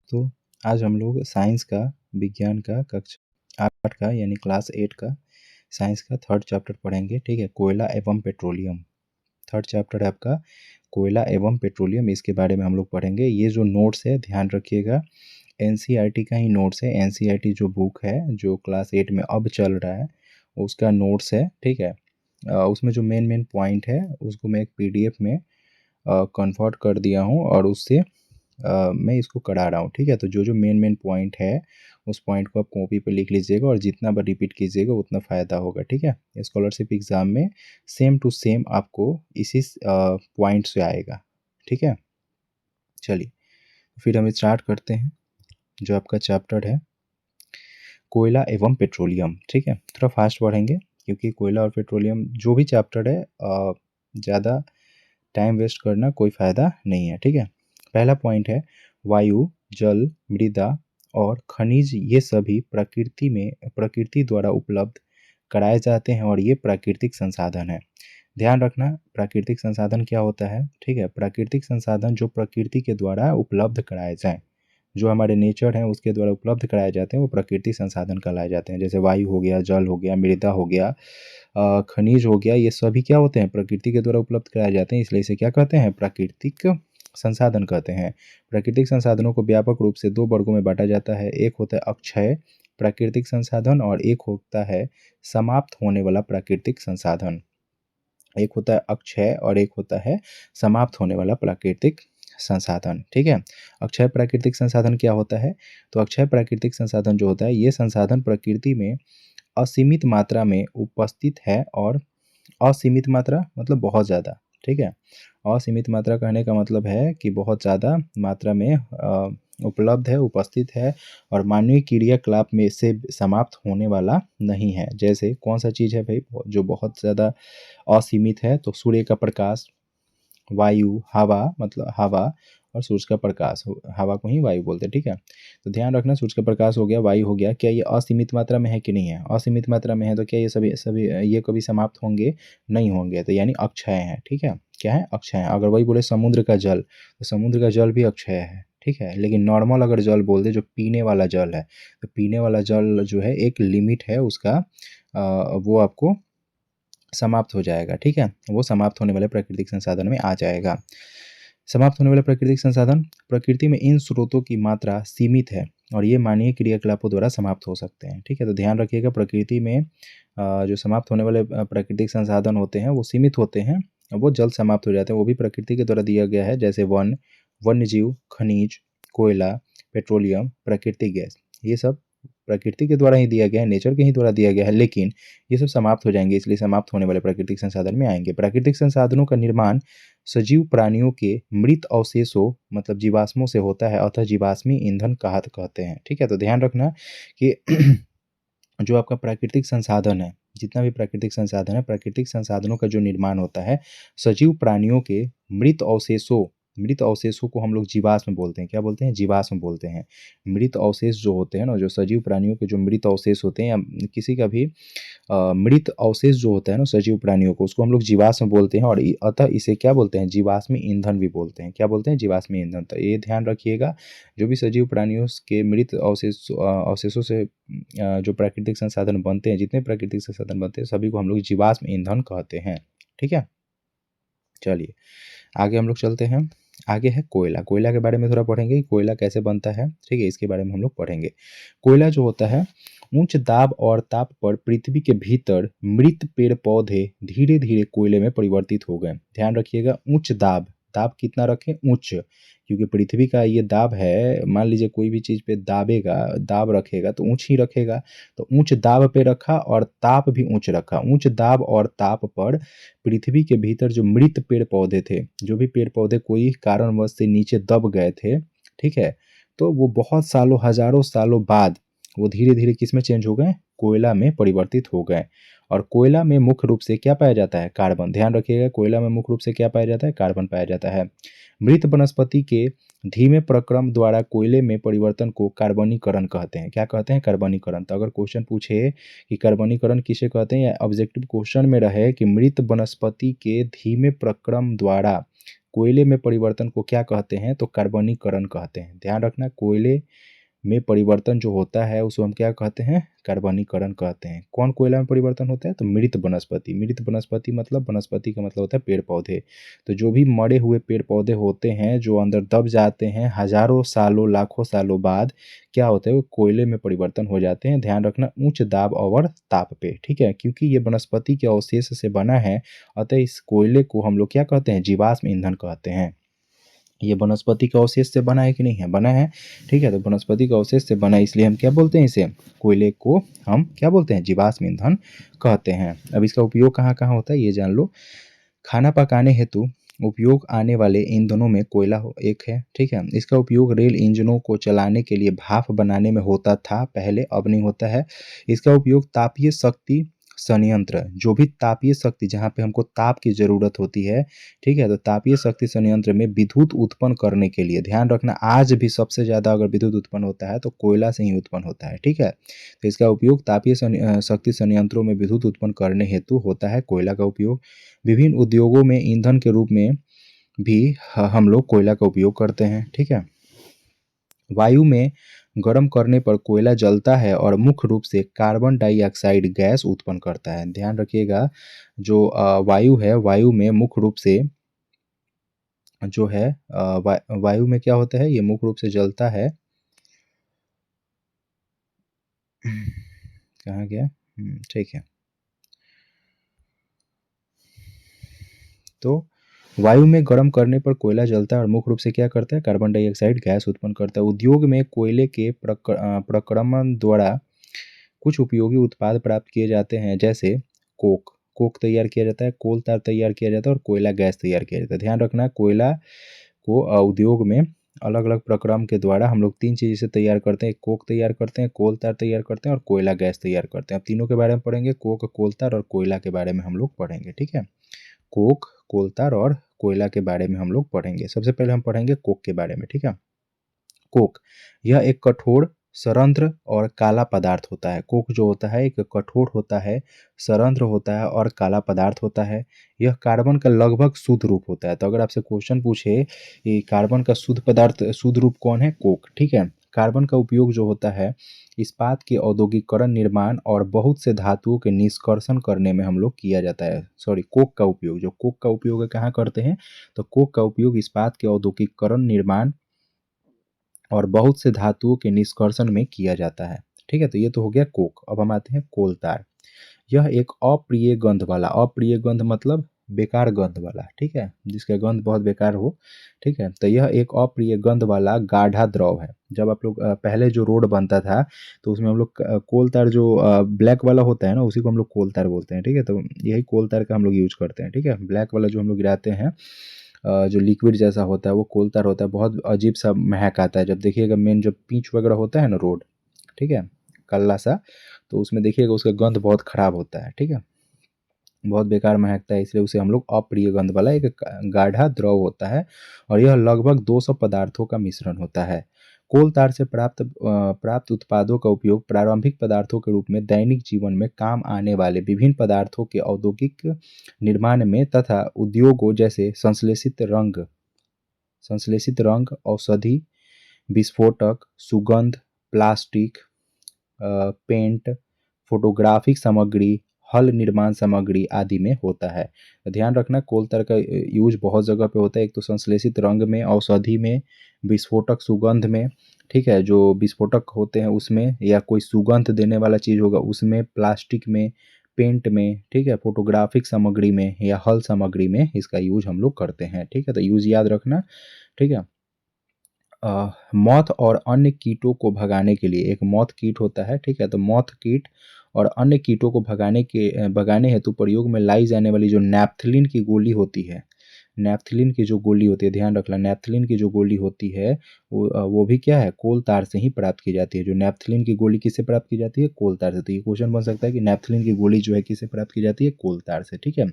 तो आज हम लोग साइंस का, विज्ञान का कक्षा 8 का यानी क्लास 8 का साइंस का थर्ड चैप्टर पढ़ेंगे। ठीक है, कोयला एवं पेट्रोलियम। थर्ड चैप्टर है आपका कोयला एवं पेट्रोलियम, इसके बारे में हम लोग पढ़ेंगे। ये जो नोट्स है ध्यान रखिएगा, एनसीईआरटी का ही नोट्स है। एनसीईआरटी जो बुक है जो क्लास 8 में अब चल रहा है उसका नोट्स है। ठीक है, उसमें जो मेन मेन पॉइंट है उसको मैं एक पीडीएफ में कन्वर्ट कर दिया हूँ और उससे मैं इसको करा रहा हूँ। ठीक है, तो जो जो मेन मेन पॉइंट है उस पॉइंट को आप कॉपी पे लिख लीजिएगा और जितना बार रिपीट कीजिएगा उतना फ़ायदा होगा। ठीक है, स्कॉलरशिप एग्ज़ाम में सेम टू सेम आपको इसी पॉइंट से आएगा। ठीक है, चलिए फिर हम स्टार्ट करते हैं जो आपका चैप्टर है कोयला एवं पेट्रोलियम। ठीक है, थोड़ा फास्ट पढ़ेंगे क्योंकि कोयला और पेट्रोलियम जो भी चैप्टर है ज़्यादा टाइम वेस्ट करना कोई फ़ायदा नहीं है। ठीक है, पहला पॉइंट है वायु, जल, मृदा और खनिज ये सभी प्रकृति द्वारा उपलब्ध कराए जाते हैं और ये प्राकृतिक संसाधन है। ध्यान रखना, प्राकृतिक संसाधन क्या होता है। ठीक है, प्राकृतिक संसाधन जो प्रकृति के द्वारा उपलब्ध कराए जाएं, जो हमारे नेचर हैं उसके द्वारा उपलब्ध कराए जाते हैं वो प्राकृतिक संसाधन कहलाए जाते हैं। जैसे वायु हो गया, जल हो गया, मृदा हो गया, खनिज हो गया, ये सभी क्या होते हैं प्रकृति के द्वारा उपलब्ध कराए जाते हैं, इसलिए इसे क्या कहते हैं प्राकृतिक संसाधन कहते हैं। प्राकृतिक संसाधनों को व्यापक रूप से दो वर्गों में बांटा जाता है। एक होता है अक्षय प्राकृतिक संसाधन और एक होता है समाप्त होने वाला प्राकृतिक संसाधन। एक होता है अक्षय और एक होता है समाप्त होने वाला प्राकृतिक संसाधन। ठीक है, अक्षय प्राकृतिक संसाधन क्या होता है, तो अक्षय प्राकृतिक संसाधन जो होता है ये संसाधन प्रकृति में असीमित मात्रा में उपस्थित है और असीमित मात्रा मतलब बहुत ज़्यादा। ठीक है, असीमित मात्रा कहने का मतलब है कि बहुत ज़्यादा मात्रा में उपलब्ध है, उपस्थित है और मानवीय क्रियाकलाप में से समाप्त होने वाला नहीं है। जैसे कौन सा चीज़ है भाई जो बहुत ज़्यादा असीमित है, तो सूर्य का प्रकाश, वायु, हवा मतलब हवा और सूरज का प्रकाश। हवा को ही वायु बोलते हैं। ठीक है, तो ध्यान रखना सूरज का प्रकाश हो गया, वायु हो गया, क्या ये असीमित मात्रा में है कि नहीं है। असीमित मात्रा में है तो क्या ये सभी सभी ये कभी समाप्त होंगे नहीं होंगे, तो यानी अक्षय है। ठीक है, क्या है अक्षय है। अगर वही बोले समुद्र का जल, तो समुद्र का जल भी अक्षय है। ठीक है, लेकिन नॉर्मल अगर जल बोल दे जो पीने वाला जल है, तो पीने वाला जल जो है एक लिमिट है उसका, वो आपको समाप्त हो जाएगा। ठीक है, वो समाप्त होने वाले प्राकृतिक संसाधन में आ जाएगा। समाप्त होने वाले प्राकृतिक संसाधन, प्रकृति में इन स्रोतों की मात्रा सीमित है और ये मानवीय क्रियाकलापों द्वारा समाप्त हो सकते हैं। ठीक है, तो ध्यान रखिएगा प्रकृति में जो समाप्त होने वाले प्राकृतिक संसाधन होते हैं वो सीमित होते हैं, वो जल्द समाप्त हो जाते हैं। वो भी प्रकृति के द्वारा दिया गया है, जैसे वन्य जीव, खनिज, कोयला, पेट्रोलियम, प्राकृतिक गैस, ये सब प्रकृति के द्वारा ही दिया गया है, नेचर के ही द्वारा दिया गया है, लेकिन ये सब समाप्त हो जाएंगे, इसलिए समाप्त होने वाले प्राकृतिक संसाधन में आएंगे। प्राकृतिक संसाधनों का निर्माण सजीव प्राणियों के मृत अवशेषों मतलब जीवाश्मों से होता है, अतः जीवाश्मी ईंधन कहते हैं। ठीक है, तो ध्यान रखना कि जो आपका प्राकृतिक संसाधन है, जितना भी प्राकृतिक संसाधन है, प्राकृतिक संसाधनों का जो निर्माण होता है सजीव प्राणियों के मृत अवशेषों को हम लोग जीवाश्म बोलते हैं। क्या बोलते हैं, जीवाश्म बोलते हैं। मृत अवशेष जो होते हैं ना, जो सजीव प्राणियों के जो मृत अवशेष होते हैं या किसी का भी मृत अवशेष जो होता है ना सजीव प्राणियों को, उसको हम लोग जीवाश्म बोलते हैं और अतः इसे क्या बोलते हैं, जीवाश्मी ईंधन भी बोलते हैं। क्या बोलते हैं, जीवाश्मी ईंधन। तो ये ध्यान रखिएगा, जो भी सजीव प्राणियों के मृत अवशेषों से जो प्राकृतिक संसाधन बनते हैं, जितने प्राकृतिक संसाधन बनते हैं सभी को हम लोग जीवाश्म ईंधन कहते हैं। ठीक है, चलिए आगे हम लोग चलते हैं। आगे है कोयला। कोयला के बारे में थोड़ा पढ़ेंगे, कोयला कैसे बनता है। ठीक है, इसके बारे में हम लोग पढ़ेंगे। कोयला जो होता है उच्च दाब और ताप पर पृथ्वी के भीतर मृत पेड़ पौधे धीरे धीरे कोयले में परिवर्तित हो गए। ध्यान रखिएगा, उच्च दाब, दाब कितना रखें, उच्च, क्योंकि पृथ्वी का ये दाब है, मान लीजिए कोई भी चीज़ पे दाबेगा, दाब रखेगा तो ऊंच ही रखेगा, तो ऊंच दाब पे रखा और ताप भी ऊंच रखा। ऊंच दाब और ताप पर पृथ्वी के भीतर जो मृत पेड़ पौधे थे, जो भी पेड़ पौधे कोई कारणवश से नीचे दब गए थे, ठीक है, तो वो बहुत सालों, हजारों सालों बाद वो धीरे धीरे किस में चेंज हो गए, कोयला में परिवर्तित हो गए। और कोयला में मुख्य रूप से क्या पाया जाता है, कार्बन। ध्यान रखिएगा, कोयला में मुख्य रूप से क्या पाया जाता है, कार्बन पाया जाता है। मृत वनस्पति के धीमे प्रक्रम द्वारा कोयले में परिवर्तन को कार्बनीकरण कहते हैं। क्या कहते हैं, कार्बनीकरण। तो अगर क्वेश्चन पूछे कि कार्बनीकरण किसे कहते हैं, या ऑब्जेक्टिव क्वेश्चन में रहे कि मृत वनस्पति के धीमे प्रक्रम द्वारा कोयले में परिवर्तन को क्या कहते हैं, तो कार्बनीकरण कहते हैं। ध्यान रखना, कोयले में परिवर्तन जो होता है उसको हम क्या कहते हैं, कार्बनीकरण कहते हैं। कौन कोयला में परिवर्तन होता है, तो मृत वनस्पति। मृत वनस्पति मतलब, वनस्पति का मतलब होता है पेड़ पौधे। तो जो भी मरे हुए पेड़ पौधे होते हैं जो अंदर दब जाते हैं, हजारों सालों लाखों सालों बाद क्या होता है, वो कोयले में परिवर्तन हो जाते हैं। ध्यान रखना, उच्च दाब और ताप पे, ठीक है, क्योंकि ये वनस्पति के अवशेष से बना है, अतः इस कोयले को हम लोग क्या कहते हैं, जीवाश्म ईंधन कहते हैं। ये वनस्पति के अवशेष से बना है कि नहीं है, बना है, ठीक है। तो वनस्पति के अवशेष से बना है, इसलिए हम क्या बोलते हैं, इसे कोयले को हम क्या बोलते हैं, जीवाश्म ईंधन कहते हैं। अब इसका उपयोग कहाँ कहाँ होता है ये जान लो। खाना पकाने हेतु उपयोग आने वाले ईंधनों में कोयला एक है, ठीक है। इसका उपयोग रेल इंजनों को चलाने के लिए भाप बनाने में होता था पहले, अब नहीं होता है। इसका उपयोग तापीय शक्ति संयंत्र, जो भी तापीय शक्ति, जहाँ पे हमको ताप की जरूरत होती है, ठीक है, तो तापीय शक्ति संयंत्र में विद्युत उत्पन्न करने के लिए, ध्यान रखना, आज भी सबसे ज़्यादा अगर विद्युत उत्पन्न होता है तो कोयला से ही उत्पन्न होता है, ठीक है। तो इसका उपयोग तापीय शक्ति संयंत्रों में विद्युत उत्पन्न करने हेतु होता है कोयला का उपयोग। विभिन्न उद्योगों में ईंधन के रूप में भी हम लोग कोयला का उपयोग करते हैं, ठीक है। वायु में गर्म करने पर कोयला जलता है और मुख्य रूप से कार्बन डाइऑक्साइड गैस उत्पन्न करता है। ध्यान रखिएगा, जो वायु है, वायु में मुख्य रूप से जो है वायु में क्या होता है, ये मुख्य रूप से जलता है। कहाँ गया, ठीक है। तो वायु में गर्म करने पर कोयला जलता है और मुख्य रूप से क्या करता है, कार्बन डाइऑक्साइड गैस उत्पन्न करता है। उद्योग में कोयले के प्रक्रमण द्वारा कुछ उपयोगी उत्पाद प्राप्त किए जाते हैं, जैसे कोक, कोक तैयार किया जाता है, कोल तार तैयार किया जाता है और कोयला गैस तैयार किया जाता है। ध्यान रखना, कोयला को उद्योग में अलग अलग प्रक्रम के द्वारा हम लोग 3 चीज़ से तैयार करते हैं, कोक तैयार करते हैं, कोल तार तैयार करते हैं और कोयला गैस तैयार करते हैं। अब तीनों के बारे में पढ़ेंगे, कोक, कोल तार और कोयला के बारे में हम लोग पढ़ेंगे, ठीक है। कोक, कोल तार और कोयला के बारे में हम लोग पढ़ेंगे। सबसे पहले हम पढ़ेंगे कोक के बारे में, ठीक है। कोक, यह एक कठोर, सरंध्र और काला पदार्थ होता है। कोक जो होता है एक कठोर होता है, सरंध्र होता है और काला पदार्थ होता है। यह कार्बन का लगभग शुद्ध रूप होता है। तो अगर आपसे क्वेश्चन पूछे कि कार्बन का शुद्ध पदार्थ, शुद्ध रूप कौन है, कोक, ठीक है। कार्बन का उपयोग जो होता है इस्पात के औद्योगिकरण, निर्माण और बहुत से धातुओं के निष्कर्षण करने में हम लोग किया जाता है। सॉरी, कोक का उपयोग, जो कोक का उपयोग है कहाँ करते हैं, तो कोक का उपयोग इस्पात के औद्योगिकरण, निर्माण और बहुत से धातुओं के निष्कर्षण में किया जाता है, ठीक है। तो ये तो हो गया कोक। अब हम आते हैं कोल तार। यह एक अप्रिय गंध वाला, अप्रिय गंध मतलब बेकार गंध वाला, ठीक है, जिसका गंध बहुत बेकार हो, ठीक है। तो यह एक अप्रिय गंध वाला गाढ़ा द्रव है। जब आप लोग पहले जो रोड बनता था तो उसमें हम लोग कोल तार जो ब्लैक वाला होता है ना, उसी को हम लोग कोल तार बोलते हैं, ठीक है। तो यही कोल तार का हम लोग यूज करते हैं, ठीक है। ब्लैक वाला जो हम लोग गिराते हैं, जो लिक्विड जैसा होता है वो कोल तार होता है। बहुत अजीब सा महक आता है जब देखिएगा, मेन जब पीच वगैरह होता है ना रोड, ठीक है, कल्ला सा, तो उसमें देखिएगा उसका गंध बहुत खराब होता है, ठीक है, बहुत बेकार महकता है। इसलिए उसे हम लोग अप्रिय गंध वाला एक गाढ़ा द्रव होता है और यह लगभग 200 पदार्थों का मिश्रण होता है। कोल तार से प्राप्त उत्पादों का उपयोग प्रारंभिक पदार्थों के रूप में दैनिक जीवन में काम आने वाले विभिन्न पदार्थों के औद्योगिक निर्माण में तथा उद्योगों जैसे संश्लेषित रंग, औषधि, विस्फोटक, सुगंध, प्लास्टिक, पेंट, फोटोग्राफिक सामग्री, हल निर्माण सामग्री आदि में होता है। तो ध्यान रखना, कोल तार का यूज बहुत जगह पे होता है। एक तो संश्लेषित रंग में, औषधि में, विस्फोटक सुगंध में, ठीक है, जो विस्फोटक होते हैं उसमें, या कोई सुगंध देने वाला चीज़ होगा उसमें, प्लास्टिक में, पेंट में, ठीक है, फोटोग्राफिक सामग्री में या हल सामग्री में इसका यूज हम लोग करते हैं, ठीक है। तो यूज याद रखना, ठीक है। मौत और अन्य कीटों को भगाने के लिए, एक मौत कीट होता है, ठीक है, तो मौत कीट और अन्य कीटों को भगाने हेतु प्रयोग में लाई जाने वाली जो नैप्थलीन की गोली होती है, नैप्थलीन की जो गोली होती है, ध्यान रखना, नैप्थलीन की जो गोली होती है वो भी क्या है, कोल तार से ही प्राप्त की जाती है। जो नैप्थलीन की गोली किससे प्राप्त की जाती है, कोल तार से। तो ये क्वेश्चन बन सकता है कि नैप्थलीन की गोली जो है किससे प्राप्त की जाती है, कोल तार से, ठीक है।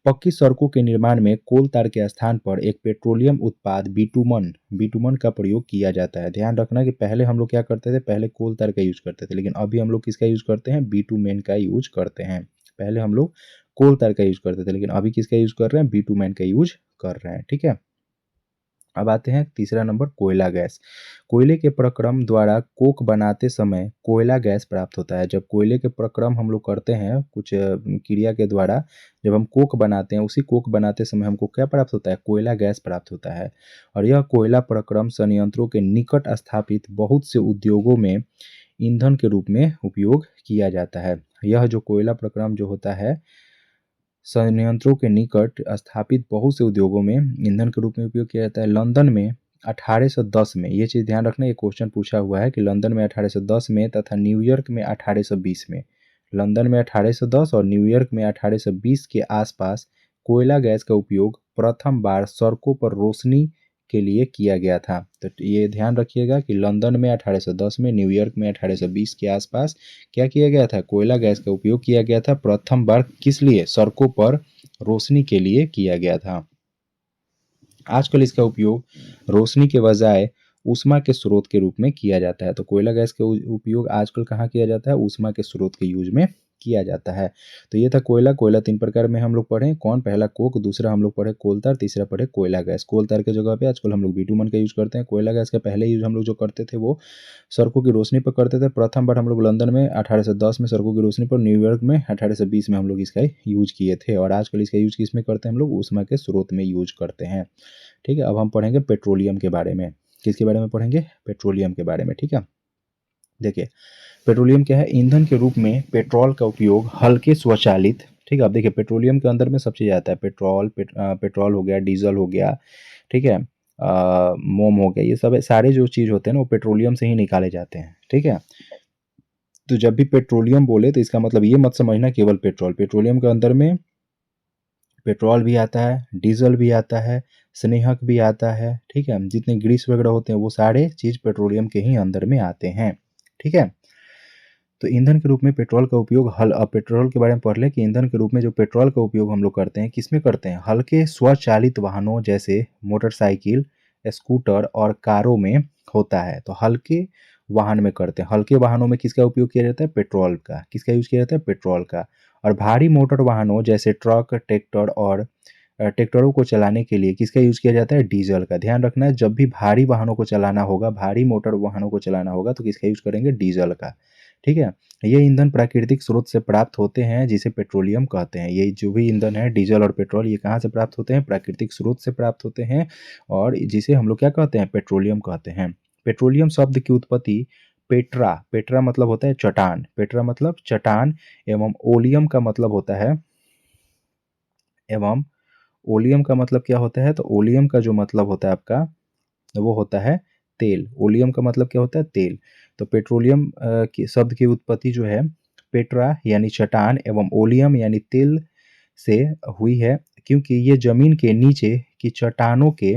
पक्की सड़कों के निर्माण में कोल तार के स्थान पर एक पेट्रोलियम उत्पाद बिटुमन का प्रयोग किया जाता है। ध्यान रखना कि पहले हम लोग क्या करते थे, पहले कोल तार का यूज करते थे, लेकिन अभी हम लोग किसका यूज करते हैं, बिटुमेन का यूज करते हैं। पहले हम लोग कोल तार का यूज करते थे, लेकिन अभी किसका यूज कर रहे हैं, बिटुमेन का यूज कर रहे हैं। ठीक है, अब आते हैं तीसरा नंबर, कोयला गैस। कोयले के प्रक्रम द्वारा कोक बनाते समय कोयला गैस प्राप्त होता है। जब कोयले के प्रक्रम हम लोग करते हैं कुछ क्रिया के द्वारा, जब हम कोक बनाते हैं, उसी कोक बनाते समय हमको क्या प्राप्त होता है, कोयला गैस प्राप्त होता है। और यह कोयला प्रक्रम संयंत्रों के निकट स्थापित बहुत से उद्योगों में ईंधन के रूप में उपयोग किया जाता है। यह जो कोयला प्रक्रम जो होता है, संयंत्रों के निकट स्थापित बहुत से उद्योगों में ईंधन के रूप में उपयोग किया जाता है। लंदन में 1810 में, ये चीज़ ध्यान रखना, ये क्वेश्चन पूछा हुआ है कि लंदन में 1810 में तथा न्यूयॉर्क में 1820 में, लंदन में 1810 और न्यूयॉर्क में 1820 के आसपास कोयला गैस का उपयोग प्रथम बार सड़कों पर रोशनी के लिए किया गया था। तो ये ध्यान रखिएगा कि लंदन में 1810 में, न्यूयॉर्क में 1820 के आसपास क्या किया गया था, कोयला गैस का उपयोग किया गया था प्रथम बार, किस लिए, सड़कों पर रोशनी के लिए किया गया था। आजकल इसका उपयोग रोशनी के बजाय ऊष्मा के स्रोत के रूप में किया जाता है। तो कोयला गैस का उपयोग आजकल कहाँ किया जाता है, ऊष्मा के स्रोत के यूज में किया जाता है। तो ये था कोयला। कोयला 3 प्रकार में हम लोग पढ़े, कौन, पहला कोक, दूसरा हम लोग पढ़े कोल तार, तीसरा पढ़े कोयला गैस। कोल तार के जगह पे आजकल हम लोग बिटुमेन का यूज करते हैं। कोयला गैस का पहले यूज हम लोग जो करते थे वो सड़कों की रोशनी पर करते थे। प्रथम बार हम लोग लंदन में 1810 में सड़कों की रोशनी पर, न्यूयॉर्क में 1820 में हम लोग इसका यूज किए थे। और आजकल इसका यूज किस में करते हैं, हम लोग ऊष्मा के स्रोत में यूज करते हैं। ठीक है, अब हम पढ़ेंगे पेट्रोलियम के बारे में। किसके बारे में पढ़ेंगे, पेट्रोलियम के बारे में। ठीक है, देखिए पेट्रोलियम क्या है, ईंधन के रूप में पेट्रोल का उपयोग हल्के स्वचालित, ठीक है, अब देखिए पेट्रोलियम के अंदर में सब चीज़ आता है, पेट्रोल हो गया, डीजल हो गया, ठीक है, मोम हो गया, ये सब सारे जो चीज़ होते हैं ना वो पेट्रोलियम से ही निकाले जाते हैं। ठीक है, तो जब भी पेट्रोलियम बोले तो इसका मतलब ये मत समझना केवल पेट्रोल, पेट्रोलियम के अंदर में पेट्रोल भी आता है, डीजल भी आता है, स्नेहक भी आता है। ठीक है, जितने ग्रीस वगैरह होते हैं वो सारे चीज़ पेट्रोलियम के ही अंदर में आते हैं। ठीक है, तो ईंधन के रूप में पेट्रोल का उपयोग पेट्रोल के बारे में पढ़ ले कि ईंधन के रूप में जो पेट्रोल का उपयोग हम लोग करते हैं, किसमें करते हैं, हल्के स्वचालित वाहनों जैसे मोटरसाइकिल, स्कूटर और कारों में होता है। तो हल्के वाहन में करते हैं, हल्के वाहनों में किसका उपयोग किया जाता है, पेट्रोल का, किसका यूज किया जाता है, पेट्रोल का। और भारी मोटर वाहनों जैसे ट्रक, ट्रैक्टर और ट्रैक्टरों को चलाने के लिए किसका यूज किया जाता है, डीजल का। ध्यान रखना है, जब भी भारी वाहनों को चलाना होगा, भारी मोटर वाहनों को चलाना होगा तो किसका यूज करेंगे, डीजल का। ठीक है, ये ईंधन प्राकृतिक स्रोत से प्राप्त होते हैं जिसे पेट्रोलियम कहते हैं। ये जो भी ईंधन है, डीजल और पेट्रोल, ये कहाँ से प्राप्त होते हैं, प्राकृतिक स्रोत से प्राप्त होते हैं, और जिसे हम लोग क्या कहते हैं, पेट्रोलियम कहते हैं। पेट्रोलियम शब्द की उत्पत्ति पेट्रा, पेट्रा मतलब होता है चट्टान, पेट्रा मतलब चट्टान, एवं ओलियम का मतलब होता है, एवं ओलियम का मतलब क्या होता है, तो ओलियम का जो मतलब होता है आपका वो होता है तेल। ओलियम का मतलब क्या होता है, तेल। तो पेट्रोलियम की शब्द की उत्पत्ति जो है पेट्रा यानी चट्टान एवं ओलियम यानी तेल से हुई है, क्योंकि ये जमीन के नीचे की चट्टानों के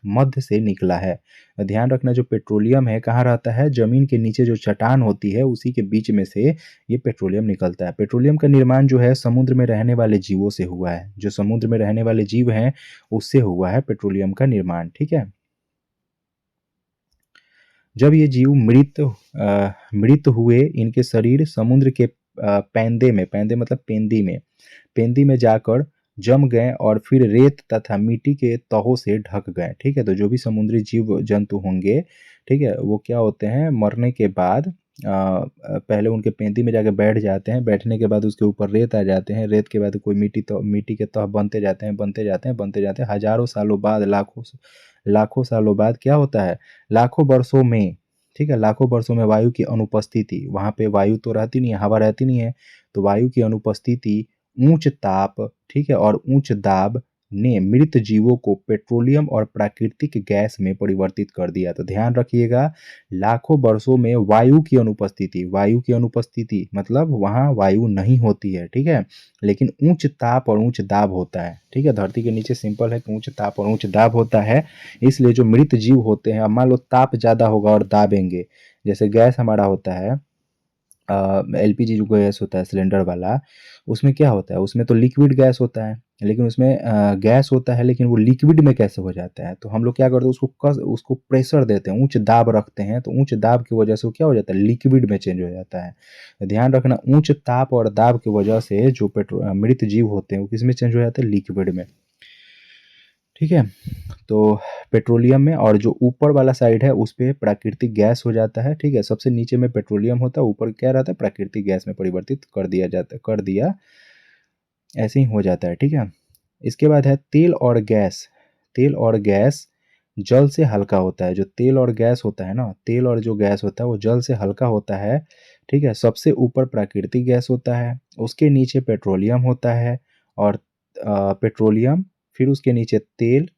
मध्य से निकला है। ध्यान रखना, जो पेट्रोलियम है कहाँ रहता है, जमीन के नीचे जो चट्टान होती है उसी के बीच में से ये पेट्रोलियम निकलता है। पेट्रोलियम का निर्माण जो है समुद्र में रहने वाले जीवों से हुआ है, जो समुद्र में रहने वाले जीव हैं उससे हुआ है पेट्रोलियम का निर्माण। ठीक है, जब ये जीव मृत हुए, इनके शरीर समुद्र के पैंदे में, पैंदे मतलब पेंदी में, पेंदी में जाकर जम गए और फिर रेत तथा मिट्टी के तहों से ढक गए। ठीक है, तो जो भी समुद्री जीव जंतु होंगे, ठीक है, वो क्या होते हैं, मरने के बाद पहले उनके पेंदी में जाकर बैठ जाते हैं, बैठने के बाद उसके ऊपर रेत आ जाते हैं, रेत के बाद कोई मिट्टी के तह बनते जाते हैं, बनते जाते हैं, बनते जाते हैं, हजारों सालों बाद, लाखों सालों बाद क्या होता है, लाखों वर्षों में, ठीक है, लाखों वर्षों में वायु की अनुपस्थिति, वहाँ पे वायु तो रहती नहीं है, हवा रहती नहीं है, तो वायु की अनुपस्थिति, उच्च ताप, ठीक है, और उच्च दाब ने मृत जीवों को पेट्रोलियम और प्राकृतिक गैस में परिवर्तित कर दिया। तो ध्यान रखिएगा, लाखों वर्षों में वायु की अनुपस्थिति, वायु की अनुपस्थिति मतलब वहाँ वायु नहीं होती है, ठीक है, लेकिन उच्च ताप और उच्च दाब होता है। ठीक है, धरती के नीचे सिंपल है कि उच्च ताप और उच्च दाब होता है, इसलिए जो मृत जीव होते हैं, अब मान लो ताप ज़्यादा होगा और दाबेंगे, जैसे गैस हमारा होता है, एलपीजी जो गैस होता है सिलेंडर वाला, उसमें क्या होता है, उसमें तो लिक्विड गैस होता है, लेकिन उसमें गैस होता है, लेकिन वो लिक्विड में कैसे हो जाता है? तो हम लोग क्या करते हैं, उसको प्रेशर देते हैं, उच्च दाब रखते हैं, तो उच्च दाब की वजह से वो क्या हो जाता है, लिक्विड में चेंज हो जाता है। तो ध्यान रखना, उच्च ताप और दाब की वजह से जो मृत जीव होते हैं वो किस में चेंज हो जाते हैं, लिक्विड में। ठीक है, तो पेट्रोलियम में, और जो ऊपर वाला साइड है उस पे प्राकृतिक गैस हो जाता है। ठीक है, सबसे नीचे में पेट्रोलियम होता है, ऊपर क्या रहता है, प्राकृतिक गैस में परिवर्तित कर दिया, ऐसे ही हो जाता है। ठीक है, इसके बाद है तेल और गैस। तेल और गैस जल से हल्का होता है। जो तेल और गैस होता है ना, तेल और जो गैस होता है वो जल से हल्का होता है। ठीक है, सबसे ऊपर प्राकृतिक गैस होता है, उसके नीचे पेट्रोलियम होता है, और पेट्रोलियम, फिर उसके नीचे तेल,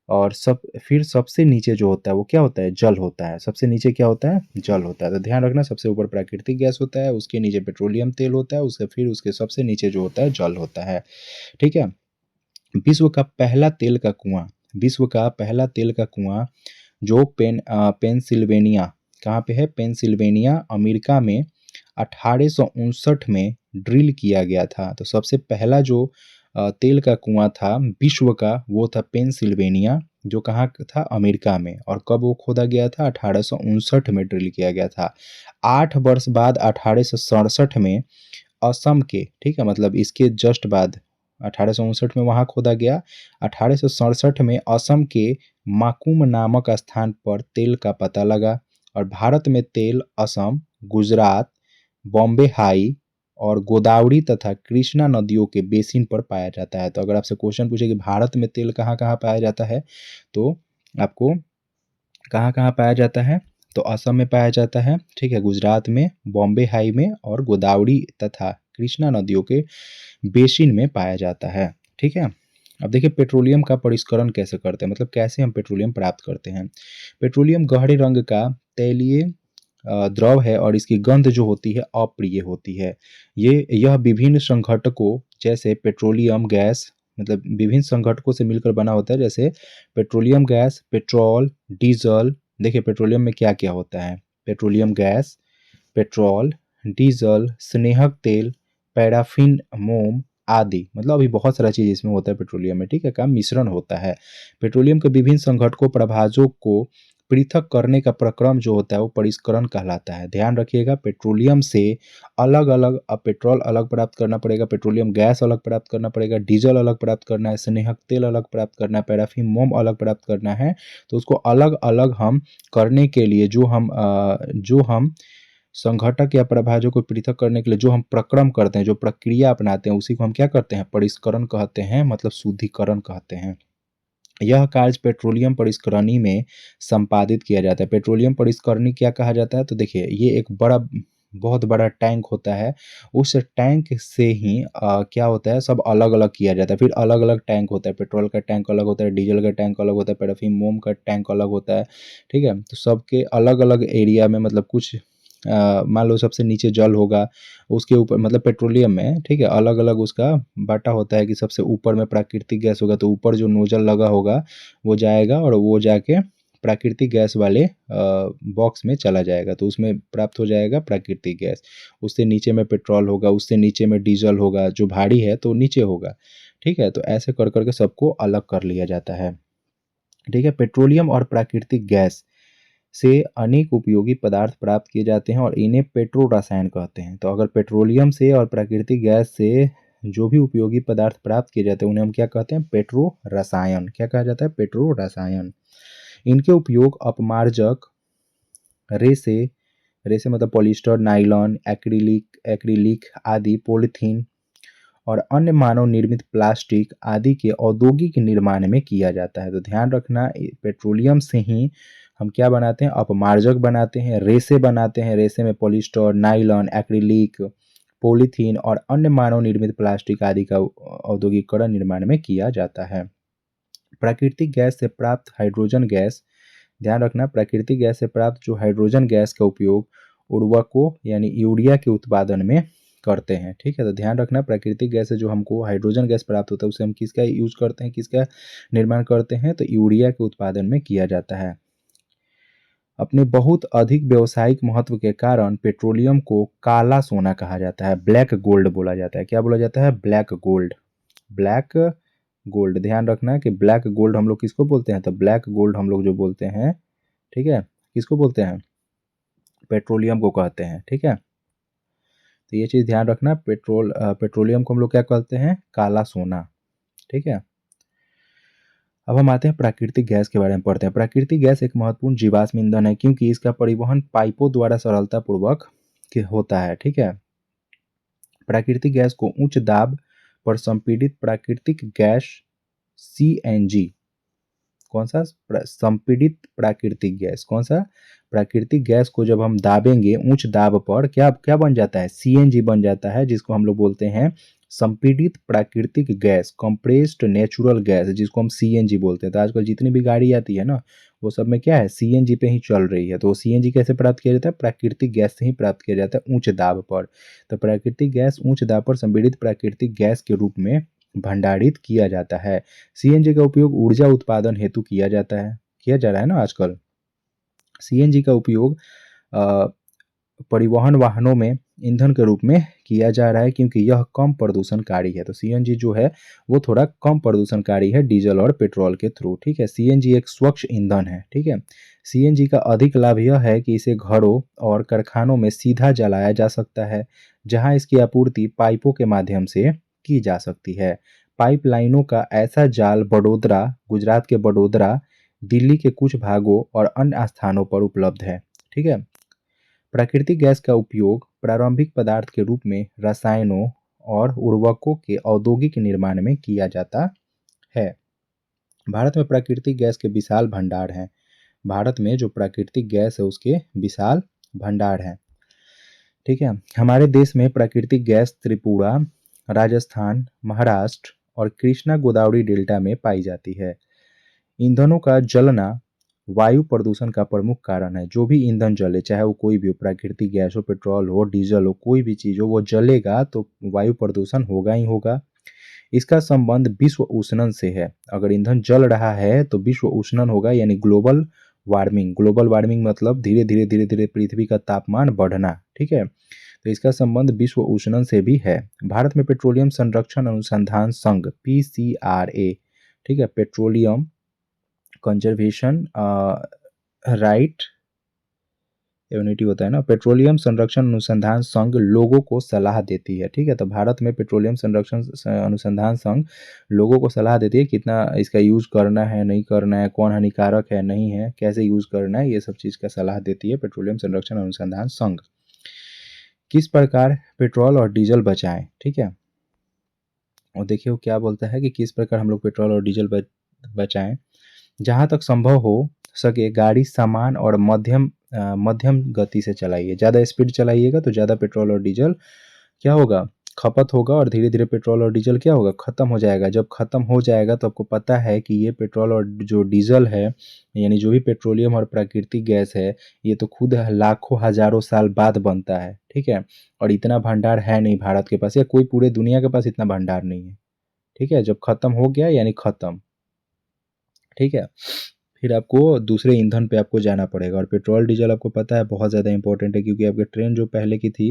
और फिर सबसे नीचे जो होता है वो क्या होता है, जल होता है। सबसे नीचे क्या होता है, जल होता है। तो ध्यान रखना, सबसे ऊपर प्राकृतिक गैस होता है, उसके नीचे पेट्रोलियम तेल होता है, उसके सबसे नीचे जो होता है जल होता है। ठीक है, विश्व का पहला तेल का कुआं, विश्व का पहला तेल का कुआं जो पेंसिल्वेनिया, कहाँ पे है, पेंसिल्वेनिया अमेरिका में 1859 में ड्रिल किया गया था। तो सबसे पहला जो तेल का कुआं था विश्व का, वो था पेंसिल्वेनिया, जो कहाँ था, अमेरिका में। और कब वो खोदा गया था, 1859 में ड्रिल किया गया था। 8 वर्ष बाद 1867 में असम के, ठीक है, मतलब इसके जस्ट बाद 1859 में वहाँ खोदा गया। 1867 में असम के माकुम नामक स्थान पर तेल का पता लगा। और भारत में तेल असम, गुजरात, बॉम्बे हाई और गोदावरी तथा कृष्णा नदियों के बेसिन पर पाया जाता है। तो अगर आपसे क्वेश्चन पूछे कि भारत में तेल कहाँ कहाँ पाया जाता है, तो आपको कहाँ कहाँ पाया जाता है, तो असम में पाया जाता है। ठीक है, गुजरात में, बॉम्बे हाई में और गोदावरी तथा कृष्णा नदियों के बेसिन में पाया जाता है। ठीक है, अब देखिए पेट्रोलियम का परिष्करण कैसे करते हैं, मतलब कैसे हम पेट्रोलियम प्राप्त करते हैं। पेट्रोलियम गहरे रंग का तैलीय द्रव है और इसकी गंध जो होती है अप्रिय होती है। यह विभिन्न संघटकों जैसे पेट्रोलियम गैस, मतलब विभिन्न संघटकों से मिलकर बना होता है, जैसे पेट्रोलियम गैस, पेट्रोल, डीजल। देखिए पेट्रोलियम में क्या क्या होता है, पेट्रोलियम गैस, पेट्रोल, डीजल, स्नेहक तेल, पैराफिन, मोम आदि, मतलब अभी बहुत सारा चीज़ इसमें होता है पेट्रोलियम में। ठीक है, का मिश्रण होता है। पेट्रोलियम के विभिन्न संघटकों प्रभाजों को पृथक करने का प्रक्रम जो होता है वो परिष्करण कहलाता है। ध्यान रखिएगा, पेट्रोलियम से अलग अलग, अब पेट्रोल अलग प्राप्त करना पड़ेगा, पेट्रोलियम गैस अलग प्राप्त करना पड़ेगा, डीजल अलग प्राप्त करना है, स्नेहक तेल अलग प्राप्त करना है, पैराफिन मोम अलग प्राप्त करना है। तो उसको अलग अलग हम करने के लिए जो हम संघटक या प्रभाजों को पृथक करने के लिए जो हम प्रक्रम करते हैं, जो प्रक्रिया अपनाते हैं, उसी को हम क्या करते हैं, परिष्करण कहते हैं, मतलब शुद्धिकरण कहते हैं। यह कार्य पेट्रोलियम परिष्करणी में संपादित किया जाता है। पेट्रोलियम परिष्करणी क्या कहा जाता है, तो देखिए ये एक बहुत बड़ा टैंक होता है। उस टैंक से ही क्या होता है, सब अलग अलग किया जाता है। फिर अलग अलग टैंक होता है, पेट्रोल का टैंक अलग होता है, डीजल का टैंक अलग होता है, पैराफिन मोम का टैंक अलग होता है। ठीक है, तो सबके अलग अलग एरिया में, मतलब कुछ मान लो सबसे नीचे जल होगा, उसके ऊपर मतलब पेट्रोलियम में, ठीक है, अलग अलग उसका बाटा होता है कि सबसे ऊपर में प्राकृतिक गैस होगा, तो ऊपर जो नोजल लगा होगा वो जाएगा और वो जाके प्राकृतिक गैस वाले बॉक्स में चला जाएगा, तो उसमें प्राप्त हो जाएगा प्राकृतिक गैस। उससे नीचे में पेट्रोल होगा, उससे नीचे में डीजल होगा, जो भारी है तो नीचे होगा। ठीक है, तो ऐसे कर करके सबको अलग कर लिया जाता है। ठीक है, पेट्रोलियम और प्राकृतिक गैस से अनेक उपयोगी पदार्थ प्राप्त किए जाते हैं और इन्हें पेट्रो रसायन कहते हैं। तो अगर पेट्रोलियम से और प्राकृतिक गैस से जो भी उपयोगी पदार्थ प्राप्त किए जाते हैं उन्हें हम क्या कहते हैं, पेट्रो रसायन। क्या कहा जाता है, पेट्रो रसायन। इनके उपयोग अपमार्जक, रेसे, रेसे मतलब पॉलिस्टर, नाइलॉन, एक्रिलिक आदि, पॉलीथीन और अन्य मानव निर्मित प्लास्टिक आदि के औद्योगिक निर्माण में किया जाता है। तो ध्यान रखना, पेट्रोलियम से ही हम क्या बनाते हैं, अपमार्जक बनाते हैं, रेसे बनाते हैं। रेसे में पॉलिस्टर, नाइलॉन, एक्रिलिक, पॉलीथीन और अन्य मानव निर्मित प्लास्टिक आदि का औद्योगिकरण निर्माण में किया जाता है। प्राकृतिक गैस से प्राप्त हाइड्रोजन गैस, ध्यान रखना, प्राकृतिक गैस से प्राप्त जो हाइड्रोजन गैस का उपयोग उर्वरकों यानी यूरिया के उत्पादन में करते हैं। ठीक है, तो ध्यान रखना, प्राकृतिक गैस से जो हमको हाइड्रोजन गैस प्राप्त होता है उसे हम किसका यूज करते हैं, किसका निर्माण करते हैं, तो यूरिया के उत्पादन में किया जाता है। अपने बहुत अधिक व्यावसायिक महत्व के कारण पेट्रोलियम को काला सोना कहा जाता है, ब्लैक गोल्ड बोला जाता है। क्या बोला जाता है, ब्लैक गोल्ड। ब्लैक गोल्ड, ध्यान रखना है कि ब्लैक गोल्ड हम लोग किसको बोलते हैं, तो ब्लैक गोल्ड हम लोग जो बोलते हैं, ठीक है, किसको बोलते हैं, पेट्रोलियम को कहते हैं, ठीक है। तो ये चीज़ ध्यान रखना, पेट्रोलियम को हम लोग क्या कहते हैं, काला सोना, ठीक है। अब हम आते हैं प्राकृतिक गैस के बारे में पढ़ते हैं। प्राकृतिक गैस एक महत्वपूर्ण जीवाश्म ईंधन है क्योंकि इसका परिवहन पाइपों द्वारा सरलतापूर्वक होता है, ठीक है। प्राकृतिक गैस को उच्च दाब पर संपीड़ित प्राकृतिक गैस सीएनजी, कौन सा, संपीड़ित प्राकृतिक गैस, कौन सा, प्राकृतिक गैस को जब हम दाबेंगे उच्च दाब पर क्या क्या बन जाता है, सीएनजी बन जाता है, जिसको हम लोग बोलते हैं संपीड़ित प्राकृतिक गैस, कंप्रेस्ड नेचुरल गैस, जिसको हम सीएनजी बोलते हैं। तो आजकल जितनी भी गाड़ी आती है ना, वो सब में क्या है, सीएनजी पे ही चल रही है। तो सीएनजी कैसे प्राप्त किया जाता है, प्राकृतिक गैस से ही प्राप्त किया जाता है उच्च दाब पर। तो प्राकृतिक गैस उच्च दाब पर संपीड़ित प्राकृतिक गैस के रूप में भंडारित किया जाता है। सीएनजी का उपयोग ऊर्जा उत्पादन हेतु किया जाता है, किया जा रहा है ना आजकल। सीएनजी का उपयोग परिवहन वाहनों में ईंधन के रूप में किया जा रहा है क्योंकि यह कम प्रदूषणकारी है। तो सीएनजी जो है वो थोड़ा कम प्रदूषणकारी है डीजल और पेट्रोल के थ्रू, ठीक है। सीएनजी एक स्वच्छ ईंधन है, ठीक है। सीएनजी का अधिक लाभ यह है कि इसे घरों और कारखानों में सीधा जलाया जा सकता है, जहां इसकी आपूर्ति पाइपों के माध्यम से की जा सकती है। पाइपलाइनों का ऐसा जाल बड़ोदरा, गुजरात के बड़ोदरा, दिल्ली के कुछ भागों और अन्य स्थानों पर उपलब्ध है, ठीक है। प्राकृतिक गैस का उपयोग प्रारंभिक पदार्थ के रूप में रसायनों और उर्वरकों के औद्योगिक निर्माण में किया जाता है। भारत में प्राकृतिक गैस के विशाल भंडार हैं। भारत में जो प्राकृतिक गैस है उसके विशाल भंडार हैं, ठीक है। हमारे देश में प्राकृतिक गैस त्रिपुरा, राजस्थान, महाराष्ट्र और कृष्णा गोदावरी डेल्टा में पाई जाती है। ईंधनों का जलना वायु प्रदूषण का प्रमुख कारण है। जो भी ईंधन जले, चाहे वो कोई भी हो, प्राकृतिक गैस हो, पेट्रोल हो, डीजल हो, कोई भी चीज़ हो, वो जलेगा तो वायु प्रदूषण होगा ही होगा। इसका संबंध विश्व उष्णन से है। अगर ईंधन जल रहा है तो विश्व उष्णन होगा, यानी ग्लोबल वार्मिंग। ग्लोबल वार्मिंग मतलब धीरे धीरे धीरे धीरे पृथ्वी का तापमान बढ़ना, ठीक है। तो इसका संबंध विश्व उष्णन से भी है। भारत में पेट्रोलियम संरक्षण अनुसंधान संघ PCRA, ठीक है, पेट्रोलियम कंजर्वेशन राइट यूनिटी होता है ना, पेट्रोलियम संरक्षण अनुसंधान संघ लोगों को सलाह देती है, ठीक है। तो भारत में पेट्रोलियम संरक्षण अनुसंधान संघ लोगों को सलाह देती है कितना इसका यूज़ करना है, नहीं करना है, कौन हानिकारक है, नहीं है, कैसे यूज़ करना है, ये सब चीज़ का सलाह देती है पेट्रोलियम संरक्षण अनुसंधान संघ। किस प्रकार पेट्रोल और डीजल बचाएं, ठीक है। और देखिए वो क्या बोलता है कि किस प्रकार हम लोग पेट्रोल और डीजल बचाएं। जहाँ तक संभव हो सके गाड़ी सामान और मध्यम गति से चलाइए। ज़्यादा स्पीड चलाइएगा तो ज़्यादा पेट्रोल और डीजल क्या होगा, खपत होगा, और धीरे धीरे पेट्रोल और डीजल क्या होगा, ख़त्म हो जाएगा। जब ख़त्म हो जाएगा तो आपको पता है कि ये पेट्रोल और जो डीजल है, यानी जो भी पेट्रोलियम और प्राकृतिक गैस है, ये तो खुद लाखों हज़ारों साल बाद बनता है, ठीक है। और इतना भंडार है नहीं भारत के पास, या कोई पूरे दुनिया के पास इतना भंडार नहीं है, ठीक है। जब ख़त्म हो गया यानी ख़त्म, ठीक है। फिर आपको दूसरे ईंधन पे आपको जाना पड़ेगा। और पेट्रोल डीजल आपको पता है बहुत ज़्यादा इंपॉर्टेंट है क्योंकि आपकी ट्रेन जो पहले की थी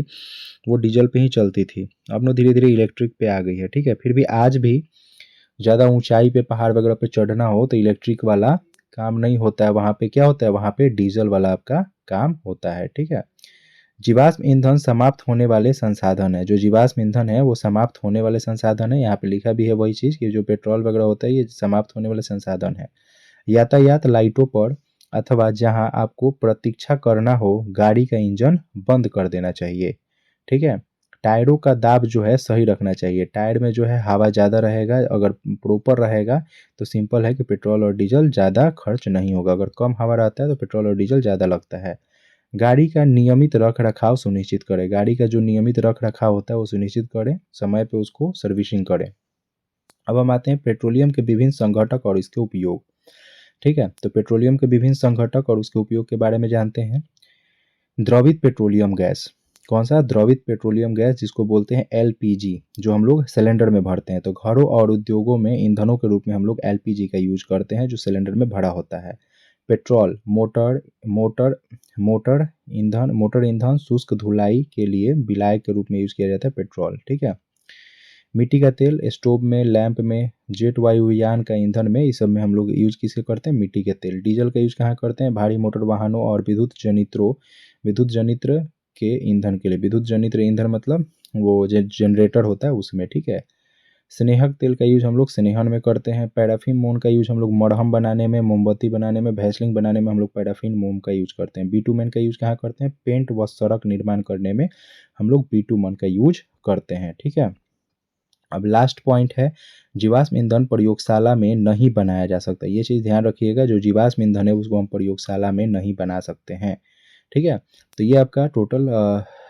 वो डीजल पे ही चलती थी, अब ना धीरे धीरे इलेक्ट्रिक पे आ गई है, ठीक है। फिर भी आज भी ज़्यादा ऊंचाई पे पहाड़ वगैरह पे चढ़ना हो तो इलेक्ट्रिक वाला काम नहीं होता है, वहाँ पे क्या होता है, वहाँ पे डीजल वाला आपका काम होता है, ठीक है। जीवाश्म ईंधन समाप्त होने वाले संसाधन है। जो जीवाश्म ईंधन है वो समाप्त होने वाले संसाधन है। यहाँ पे लिखा भी है वही चीज़ कि जो पेट्रोल वगैरह होता है ये समाप्त होने वाले संसाधन है। यातायात लाइटों पर अथवा जहां आपको प्रतीक्षा करना हो गाड़ी का इंजन बंद कर देना चाहिए, ठीक है। टायरों का दाब जो है सही रखना चाहिए। टायर में जो है हवा ज़्यादा रहेगा, अगर प्रॉपर रहेगा तो सिंपल है कि पेट्रोल और डीजल ज़्यादा खर्च नहीं होगा। अगर कम हवा रहता है तो पेट्रोल और डीजल ज़्यादा लगता है। गाड़ी का नियमित रख रखाव सुनिश्चित करें। गाड़ी का जो नियमित रख रखाव होता है वो सुनिश्चित करें, समय पे उसको सर्विसिंग करें। अब हम आते हैं पेट्रोलियम के विभिन्न संघटक और इसके उपयोग, ठीक है। तो पेट्रोलियम के विभिन्न संघटक और उसके उपयोग के बारे में जानते हैं। द्रवित पेट्रोलियम गैस, कौन सा, द्रवित पेट्रोलियम गैस जिसको बोलते हैं एलपीजी, जो हम लोग सिलेंडर में भरते हैं। तो घरों और उद्योगों में ईंधनों के रूप में हम लोग एलपीजी का यूज करते हैं जो सिलेंडर में भरा होता है। पेट्रोल मोटर मोटर मोटर ईंधन शुष्क धुलाई के लिए विलायक के रूप में यूज किया जाता है पेट्रोल, ठीक है। मिट्टी का तेल स्टोव में, लैंप में, जेट वायुयान का ईंधन में, इस सब में हम लोग यूज किसे करते हैं? मिट्टी के तेल। डीजल का यूज कहाँ करते हैं? भारी मोटर वाहनों और विद्युत जनित्र के ईंधन के लिए। विद्युत जनित्र ईंधन मतलब वो जनरेटर होता है उसमें, ठीक है। स्नेहक तेल का यूज हम लोग स्नेहन में करते हैं। पैराफिन मोम का यूज हम लोग मरहम बनाने में, मोमबत्ती बनाने में, भैसलिन बनाने में हम लोग पैराफिन मोम का यूज करते हैं। बिटुमेन का यूज कहाँ करते हैं? पेंट व सड़क निर्माण करने में हम लोग बिटुमेन का यूज करते हैं, ठीक है। अब लास्ट पॉइंट है, जीवाश्म ईंधन प्रयोगशाला में नहीं बनाया जा सकता। ये चीज़ ध्यान रखिएगा, जो जीवाश्म ईंधन है उसको हम प्रयोगशाला में नहीं बना सकते हैं, ठीक है। तो ये आपका टोटल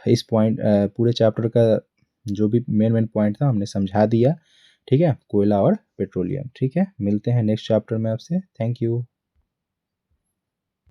इस पॉइंट पूरे चैप्टर का जो भी मेन मेन पॉइंट था हमने समझा दिया, ठीक है। कोयला और पेट्रोलियम, ठीक है। मिलते हैं नेक्स्ट चैप्टर में आपसे। Thank you.